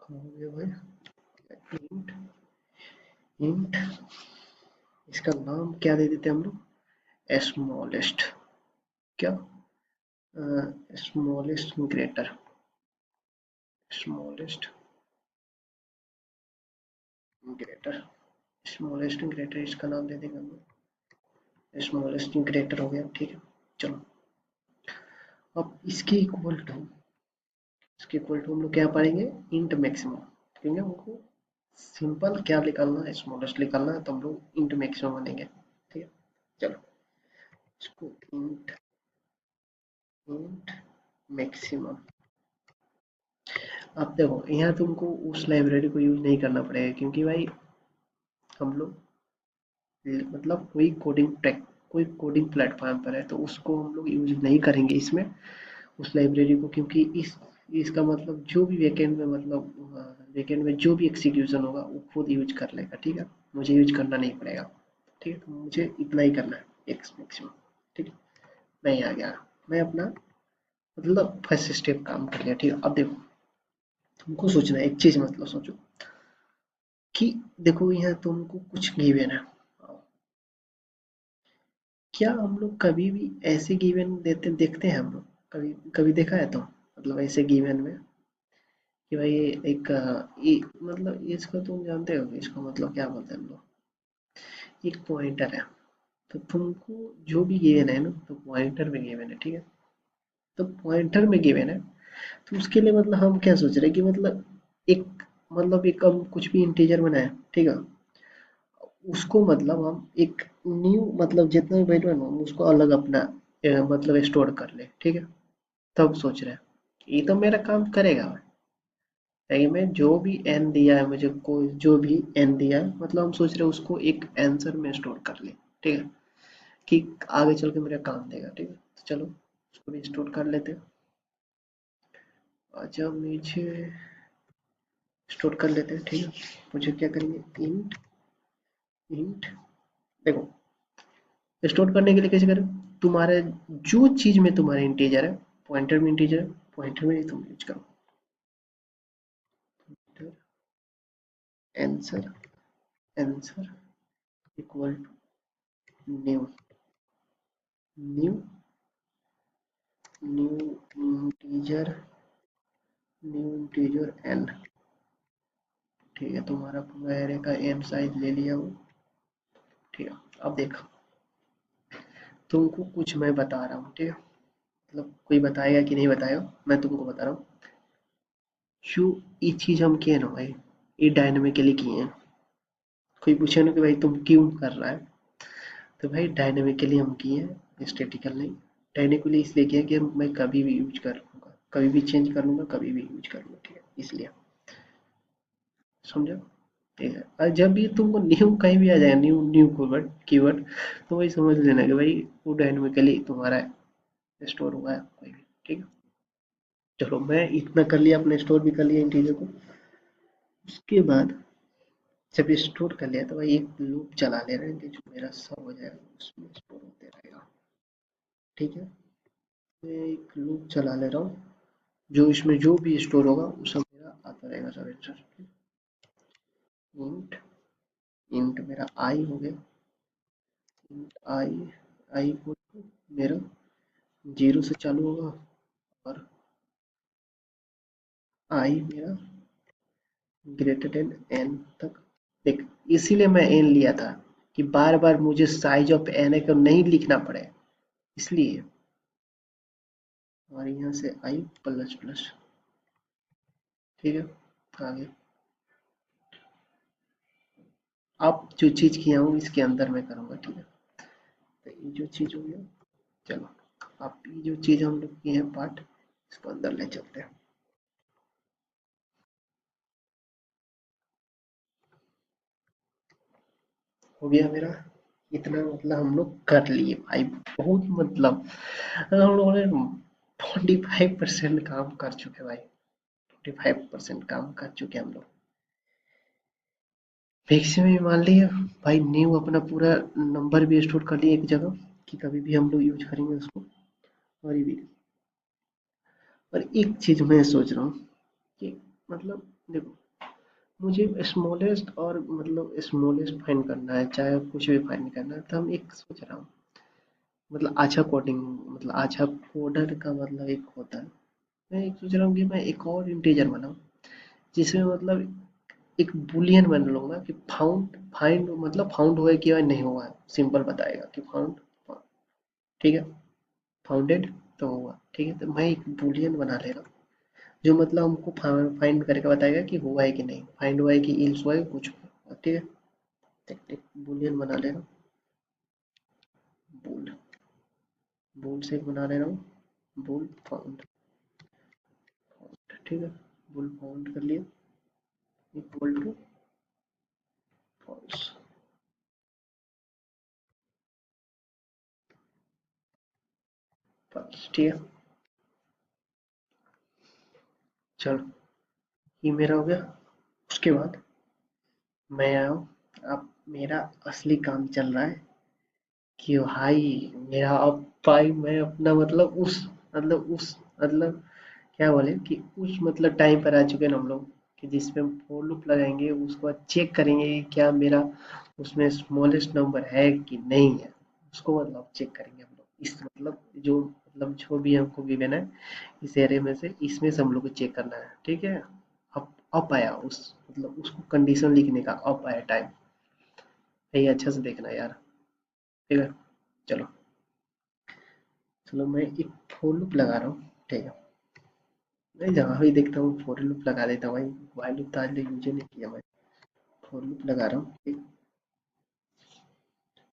A: हो गया भाई, इंट इंट इसका नाम क्या दे देते हैं हम लोग, स्मॉलेस्ट, क्या, smallest greater, smallest greater, smallest greater इसका नाम दे देंगे हम लोग, स्मॉलेस्ट ग्रेटर हो गया, ठीक है। चलो अब इसके इक्वल टू हम लोग क्या पढ़ेंगे, इंट मैक्सिमम, क्योंकि हमको सिंपल क्या निकालना है, स्मॉलेस्ट निकालना है, तो हम लोग इंट मैक्सिमम बनेंगे, ठीक है। चलो इसको इंट इंट मैक्सिमम, अब देखो यहाँ तुमको उस लाइब्रेरी को यूज नहीं करना पड़ेगा, क्योंकि भाई हम लोग मतलब कोई कोडिंग प्लेटफॉर्म पर है तो उसको हम लोग यूज नहीं करेंगे इसमें, उस लाइब्रेरी को, क्योंकि इस इसका मतलब जो भी बैकएंड में मतलब बैकएंड में जो भी एग्जीक्यूशन होगा वो खुद यूज कर लेगा, ठीक है। मुझे यूज करना नहीं पड़ेगा, ठीक है। तो मुझे इतना ही करना है, एक्स मैक्सिमम, ठीक है। मैं यहाँ आ गया, मैं अपना मतलब फर्स्ट स्टेप काम कर लिया, ठीक है। अब देखो तुमको सोचना है एक चीज, मतलब सोचो कि देखो यहाँ तुमको कुछ गिवन है, क्या हम लोग कभी भी ऐसे गिवन देते देखते हैं हम लोग, कभी कभी देखा है तो, मतलब ऐसे गिवन में कि भाई एक मतलब इसको तुम जानते हो कि इसको मतलब क्या बोलते हैं हम लोग, एक पॉइंटर है। तो तुमको जो भी गिवन है ना, तो पॉइंटर में गिवन है, ठीक है। तो पॉइंटर में गिवन है, तो उसके लिए मतलब हम क्या सोच रहे हैं कि मतलब एक एक हम कुछ भी इंटीजर बनाए, ठीक है। उसको मतलब हम एक न्यू मतलब जितना भी वैल्यू है ना, हम उसको अलग अपना मतलब स्टोर कर ले, ठीक है। तब सोच रहे हैं ये तो मेरा काम करेगा। ताकि मैं जो भी एन दिया है मुझे, कोई जो भी एन दिया है, मतलब हम सोच रहे हैं उसको एक आंसर में स्टोर कर ले, ठीक है। कि आगे चल के मेरा काम देगा, ठीक है। तो चलो उसको भी स्टोर कर लेते हैं। अच्छा नीचे स्टोर कर लेते हैं, ठीक है। मुझे क्या करेंगे, इंट इंट देखो, स्टोर करने के लिए कैसे करें, तुम्हारे जो चीज में तुम्हारे इंटीजर है, पॉइंटर में इंटीजर है, पॉइंटर में ही तुम यूज करो। Answer answer equal to new new new integer new integer N, ठीक है। तुम्हारा पूरा एरे का एन साइज ले लिया वो, ठीक है। अब देखो, तुमको कुछ मैं बता रहा हूँ, ठीक है। मतलब कोई बताएगा कि नहीं बताएगा, मैं तुमको बता रहा हूँ। जो ये चीज हम किए ना भाई, ये डायनेमिकली किए हैं। कोई पूछे ना कि भाई तुम क्यों कर रहा है, तो भाई डायनेमिकली हम किए हैं, स्टैटिकल नहीं। डायनेमिकली इसलिए किया कि मैं कभी भी यूज कर लूंगा, कभी भी चेंज कर लूंगा, कभी भी यूज कर लूंगा, ठीक है, इसलिए। समझो, ठीक है। और जब भी तुमको न्यू कहीं भी आ जाएगा, न्यू न्यू कीवर्ड कीवर्ड, तो वही समझ लेना कि भाई वो डायनेमिकली तुम्हारा स्टोर हुआ है कोई भी, ठीक है। चलो मैं इतना कर लिया, अपने स्टोर भी कर लिया इंटीजर को। उसके बाद जब स्टोर कर लिया तो भाई एक लूप चला ले रहे हैं कि जो मेरा सब हो जाएगा उसमें स्टोर होते रहेगा, ठीक है। मैं एक लूप चला ले रहा हूँ, जो इसमें जो भी स्टोर होगा वो सब मेरा आता रहेगा, सब आंसर। इंट इंट मेरा आई हो गया, इंट आई आई को मेरा 0 से चालू होगा, और आई मेरा ग्रेटर देन एन तक। देख, इसीलिए मैं एन लिया था कि बार बार मुझे साइज ऑफ एन को नहीं लिखना पड़े, इसलिए। और यहाँ से आई प्लस प्लस, ठीक है। आगे अब जो चीज किया हूँ इसके अंदर मैं करूँगा, ठीक है। तो ये जो चीज हो गया, चलो अब ये जो चीज हम लोग किए हैं पार्ट, इसको अंदर ले चलते हैं। हो गया मेरा, इतना मतलब हम लोग कर लिए भाई, बहुत मतलब हम लोगों ने 45% काम कर चुके भाई, 45% काम कर चुके हम लोग। मैक्सिमम में मान लिया भाई, न्यू अपना पूरा नंबर भी स्टोर कर लिए एक जगह, कि कभी भी हम लोग यूज करेंगे उसको। और ये भी, और एक चीज मैं सोच रहा हूँ कि मतलब देखो, मुझे स्मॉलेस्ट और मतलब स्मॉलेस्ट फाइंड करना है, चाहे कुछ भी फाइंड करना है, तो हम एक सोच रहा हूँ, मतलब अच्छा कोडिंग, मतलब अच्छा कोडर का मतलब एक होता है। मैं एक सोच रहा हूँ कि मैं एक और इंटीजर बनाऊँ, जिसमें मतलब एक बुलियन बना लूंगा कि फाउंड फाइंड मतलब फाउंड हुआ है कि नहीं हुआ है, सिंपल बताएगा कि फाउंड, ठीक है। फाउंडेड तो हुआ, ठीक है। तो मैं एक बुलियन बना ले रहा हूँ, जो मतलब हमको फाइंड करके बताएगा कि हुआ है कि नहीं, फाइंड हुआ है कि इल्स हुआ है, कुछ हुआ, ठीक है। एक बुलियन बना ले रहा हूँ, बुल बुल से एक बना ले रहा हूँ, बुल फाउंड, ठीक है। बुल फाउंड कर लिया, इक्वल टू फॉल्स, फॉल्स, ठीक है। चलो ये मेरा हो गया। उसके बाद मैं आया हूँ, अब मेरा असली काम चल रहा है कि भाई मेरा अब भाई मैं अपना मतलब क्या बोले कि उस मतलब टाइम पर आ चुके हैं ना हम लोग, कि जिसपे हम फॉर लूप लगाएंगे, उसके बाद चेक करेंगे कि क्या मेरा उसमें स्मॉलेस्ट नंबर है कि नहीं है, उसको मतलब चेक करेंगे हम लोग। इस मतलब जो भी हमको गिवन है इस एरे में से इसमें से हम लोग को चेक करना है, ठीक है। अप आया उस मतलब उसको कंडीशन लिखने का अप आया टाइम, ये अच्छा से देखना यार, ठीक है। चलो चलो मैं एक फोर लूप लगा रहा हूँ, ठीक है। मैं जहाँ भी देखता हूँ फोर लूप लगा देता हूँ भाई, वाइल लूप तो आज तक यूज ही नहीं किया मैं। फोर लूप लगा रहा हूँ, ठीक।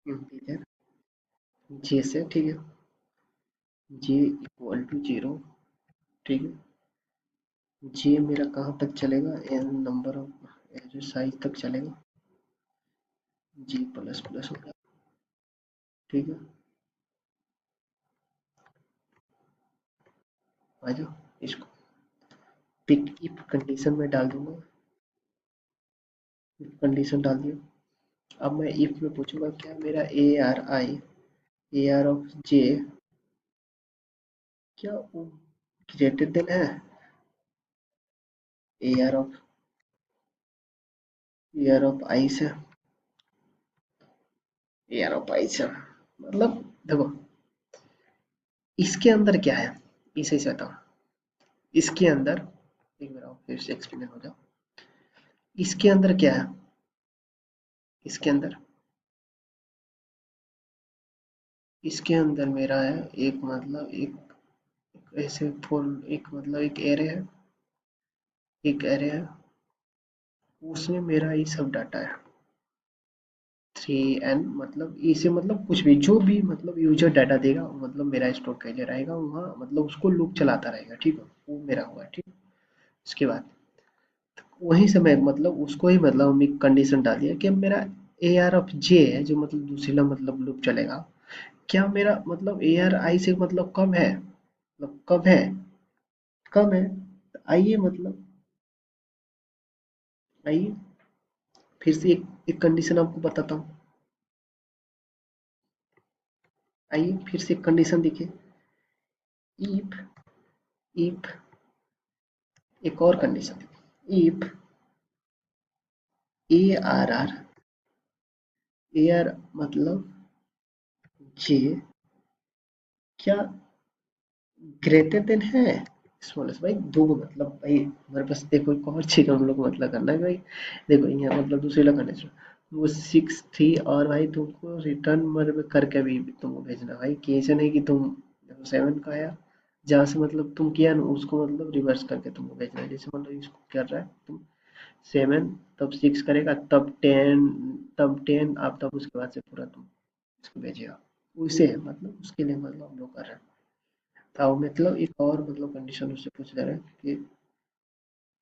A: इंटीजर जे से, ठीक है। जे इक्वल टू जीरो, ठीक है। जे मेरा कहाँ तक चलेगा, एन नंबर ऑफ जो साइज तक चलेगा, जी प्लस प्लस होगा, ठीक है। आ जाओ, इसको पिक इफ कंडीशन में डाल दूंगा, इफ कंडीशन डाल दिया। अब मैं इफ में पूछूंगा क्या मेरा ए आर ऑफ जे क्या वो ग्रेटर देन है ए आर ऑफ आई से, ए आर ऑफ आई से मतलब देखो इसके अंदर क्या है, इसे से बताओ। इसके अंदर एक बार और फिर से एक्सप्लेन हो जाओ, इसके अंदर क्या है, इसके अंदर इसके अंदर मेरा है एक मतलब एक ऐसे फोर एक मतलब एक एरे है, उसमें मेरा ये सब डाटा है। थ्री एन मतलब इसे मतलब कुछ भी जो भी मतलब यूजर डाटा देगा मतलब मेरा स्टोर कैसे रहेगा वहाँ मतलब उसको लूप चलाता रहेगा, ठीक है। वो मेरा हुआ है, ठीक। उसके बाद वहीं से मैं मतलब उसको ही मतलब हमने कंडीशन डाल दिया कि मेरा ए आर ऑफ जे है जो मतलब दूसरा मतलब लूप चलेगा, क्या मेरा मतलब ए आर आई से मतलब कम है, मतलब कम है, कम है। तो आइए मतलब आइए फिर से एक कंडीशन आपको बताता हूँ। आइए फिर से एक कंडीशन देखिए, इफ इफ एक और कंडीशन देखिए, if A R R A R मतलब जे क्या ग्रेटर देन है स्मॉलेस्ट, भाई दो मतलब भाई हमारे पास देखो एक और चीज हम लोग मतलब करना है भाई। देखो यहाँ मतलब दूसरी लगा कंडीशन वो 6 3 और भाई तुमको रिटर्न मतलब करके भी तुमको भेजना भाई, कि ऐसा नहीं कि तुम देखो 7 का आया जहाँ से मतलब तुम किया ना उसको मतलब रिवर्स करके तुमको भेजना है, जैसे मतलब इसको कर रहा है तुम 7 तब 6 करेगा तब 10 आप तब उसके बाद से पूरा तुम इसको भेजिएगा, उसे मतलब उसके लिए मतलब हम लोग कर रहे हैं। था मतलब एक और मतलब कंडीशन उससे पूछ ले रहे हैं कि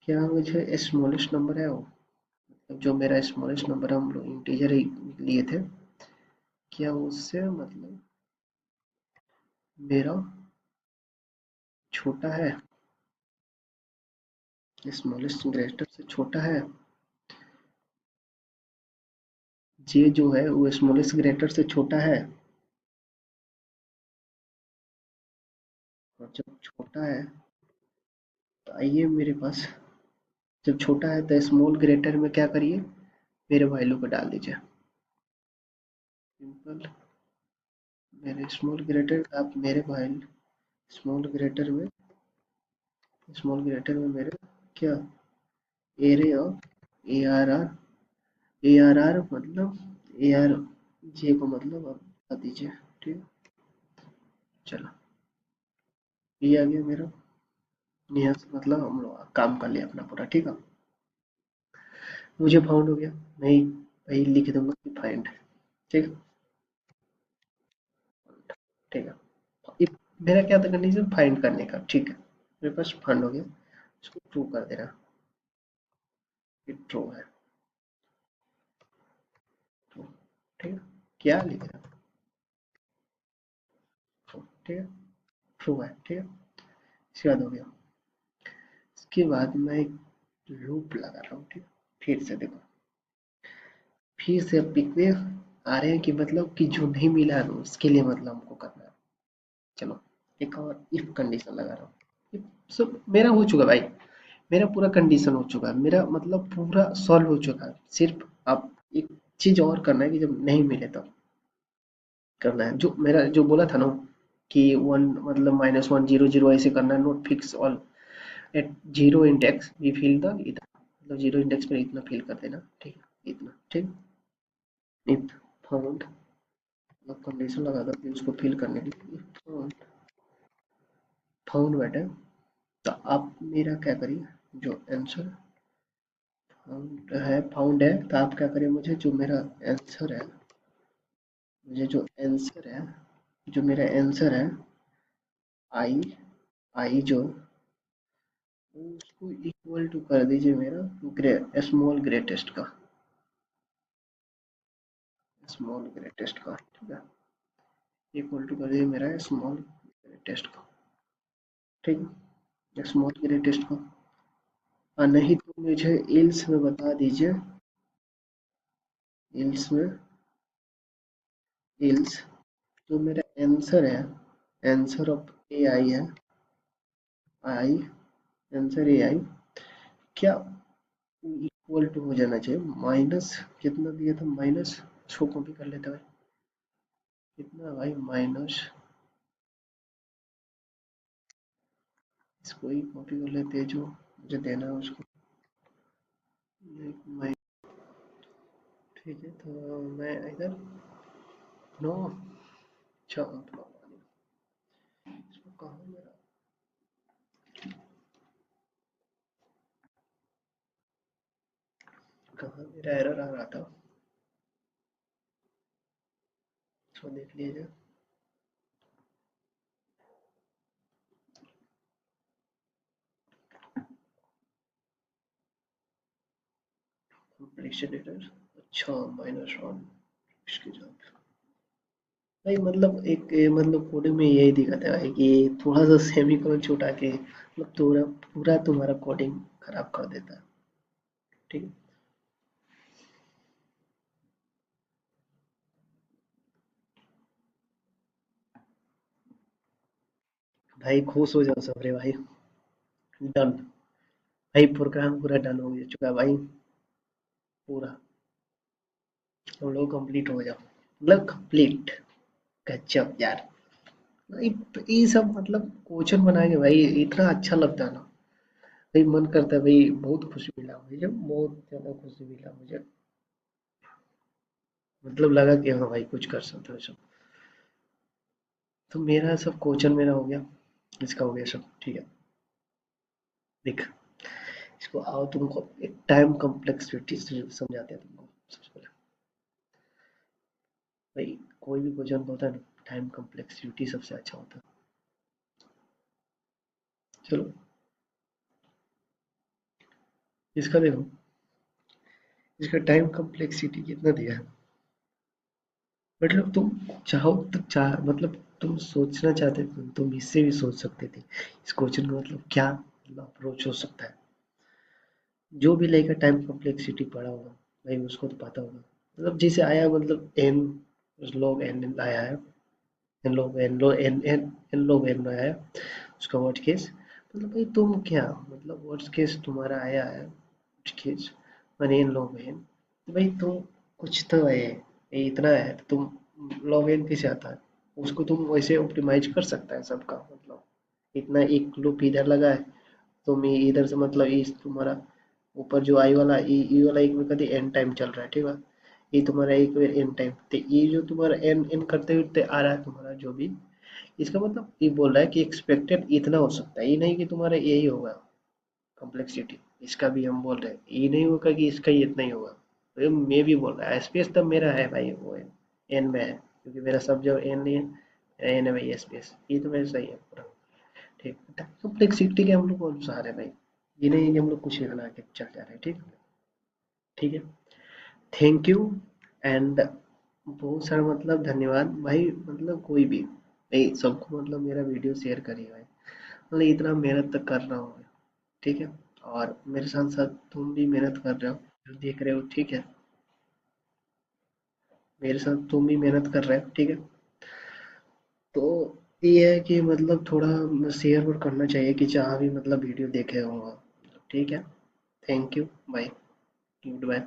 A: क्या मुझे स्मॉलेस्ट नंबर है वो मतलब जो मेरा स्मॉलेस्ट नंबर हम लोग इंटीजर ही लिए थे, क्या उससे मतलब मेरा छोटा है, स्मॉलेस्ट ग्रेटर से छोटा है, जे जो है वो स्मॉलेस्ट ग्रेटर से छोटा है, और जब छोटा है तो आइए मेरे पास, जब छोटा है तो स्मॉल ग्रेटर में क्या करिए मेरे वैल्यू को डाल दीजिए, सिंपल। मेरे स्मॉल ग्रेटर आप मेरे वैल्यू स्मॉल ग्रेटर में मेरे क्या array of A R R A R R मतलब ए आर जे को मतलब आप बता दीजिए, ठीक है। चलो ये आ गया मेरा, यहाँ से मतलब हम लोग काम कर लिया अपना पूरा, ठीक है। मुझे फाउंड हो गया, मैं वही लिख दूंगा कि फाइंड, ठीक है। ठीक है मेरा क्या था कंडीशन फाइंड करने का, ठीक है। मेरे पास फाइंड हो गया, इसको ट्रू कर देना, ये ट्रू है, ट्रू, ठीक है। क्या लिख रहा है ट्रू, ठीक है, ट्रू है, ठीक है। इसके बाद हो गया, इसके बाद मैं एक लूप लगा रहा हूँ, ठीक है। फिर से देखो फिर से पिक में आ रहे हैं कि मतलब कि जो नहीं मिला है उसके लिए मतलब हमको करना है। चलो एक और इफ कंडीशन लगा रहा हूँ, सब मेरा हो चुका भाई, मेरा पूरा कंडीशन हो चुका है, मेरा मतलब पूरा सॉल्व हो चुका है। सिर्फ अब एक चीज और करना है कि जब नहीं मिले तो करना है, जो मेरा जो बोला था ना कि वन मतलब -1 0 0 ऐसे करना है, note fix all at zero index we fill the इतना, मतलब जीरो इंडेक्स पर इतना फिल कर देना, ठीक है, इतना ठीक। इफ फाउंड मतलब कंडीशन लगा दो कि उसको फिल करने के लिए, फाउंड बेटा। तो आप मेरा क्या करिए, जो आंसर फाउंड है तो आप क्या करिए, मुझे जो मेरा आंसर है, मुझे जो आंसर है, जो मेरा आंसर है आई, आई जो उसको इक्वल टू कर दीजिए मेरा स्मॉल ग्रेटेस्ट का, स्मॉल ग्रेटेस्ट का, ठीक है, इक्वल टू कर दीजिए मेरा स्मॉल ग्रेटेस्ट का, ठीक है, स्मॉल ग्रेटेस्ट का। और नहीं तो मुझे इल्स में बता दीजिए, इल्स में, इल्स जो मेरा आंसर है, आंसर ऑफ ए आई है, आई, आंसर ए आई क्या इक्वल टू हो जाना चाहिए माइनस, कितना दिया था माइनस, इसको कॉपी कर लेते हैं भाई, कितना भाई माइनस, इसको ही कॉपी कर लेते हैं जो मुझे देना है उसको, ठीक है, तो मैं इधर नो, अच्छा इसको कहाँ मेरा, कहाँ मेरा एरर आ रहा था, इसको देख लीजिए, कंप्लीशन एरर, अच्छा -1 इसके साथ भाई, मतलब एक मतलब कोडिंग में यही दिक्कत है भाई कि थोड़ा सा सेमीकोलन छुटा के मतलब पूरा पूरा तुम्हारा कोडिंग खराब कर देता है, ठीक है। भाई खुश हो जाओ सब रे भाई, डन, भाई प्रोग्राम पूरा डन हो चुका है भाई, पूरा हम लोग कंप्लीट हो जाओ, मतलब कंप्लीट, गजब यार भाई, ये सब मतलब क्वेश्चन बना के भाई इतना अच्छा लगता है ना भाई, मन करता है भाई, बहुत खुशी मिला मुझे, बहुत ज्यादा खुशी मिला मुझे, मतलब लगा कि हाँ भाई कुछ कर सकते हो सब। तो मेरा सब क्वेश्चन मेरा हो गया, इसका हो गया सब, ठीक है। देख, इसको आओ तुमको एक टाइम कॉम्प्लेक्सिटी से समझाते हैं तुमको, सबसे पहले भाई, कोई भी क्वेश्चन होता है ना, टाइम कॉम्प्लेक्सिटी सबसे अच्छा होता है। चलो, इसका देखो, इसका टाइम कॉम्प्लेक्सिटी कितना दिया है, मतलब तुम चाहो तो चाह मतलब तुम सोचना चाहते थे तुम इससे भी सोच सकते थे, इस क्वेश्चन का मतलब क्या मतलब अप्रोच हो सकता है, जो भी लेकर टाइम कॉम्प्लेक्सिटी पढ़ा होगा भाई उसको तो पता होगा, मतलब जैसे आया मतलब एन log n आया है, N log n log n n n log n आया है, उसका वर्स्ट केस, मतलब भाई तुम क्या मतलब वर्स्ट केस तुम्हारा आया है, वर्स्ट केस मैंने एन log n, भाई तुम कुछ तो है, ये इतना है तो तुम log n कैसे आता है, उसको तुम वैसे ऑप्टिमाइज कर सकता है सबका, मतलब इतना एक लूप इधर लगा है, तुम ये इधर से मतलब ये तुम्हारा ऊपर जो आई वाला ई वाला एक में कभी एन टाइम चल रहा है, ठीक है, ये तुम्हारा एक बार एन टाइम, तो ये जो तुम्हारा एन एन करते हुए आ रहा है तुम्हारा जो भी, इसका मतलब ये बोल रहा है कि एक्सपेक्टेड इतना हो सकता है, ये नहीं कि तुम्हारा यही होगा कॉम्प्लेक्सिटी, इसका भी हम बोल रहे हैं ये नहीं होगा कि इसका ही इतना ही होगा, तो मैं भी बोल रहा है स्पेस तब मेरा है भाई, वो है एन में है, क्योंकि मेरा सब जब एन नहीं है, एन है भाई स्पेस, ये तो मेरा सही है पूरा, ठीक, कॉम्प्लेक्सिटी के हम लोग को अनुसार है भाई, ये नहीं है कि हम लोग कुछ ही बना के चल जा रहे हैं, ठीक, ठीक है, थैंक यू एंड बहुत सारा मतलब धन्यवाद भाई, मतलब कोई भी भाई सबको मतलब मेरा वीडियो शेयर करिए भाई, मतलब इतना मेहनत तक कर रहा हूँ, ठीक है, और मेरे साथ साथ तुम भी मेहनत कर रहे हो, जो देख रहे हो, ठीक है, मेरे साथ तुम भी मेहनत कर रहे हो, ठीक है, तो ये है कि मतलब थोड़ा शेयर और करना चाहिए कि जहाँ भी मतलब वीडियो देखे होगा, ठीक है, thank you, bye, good bye.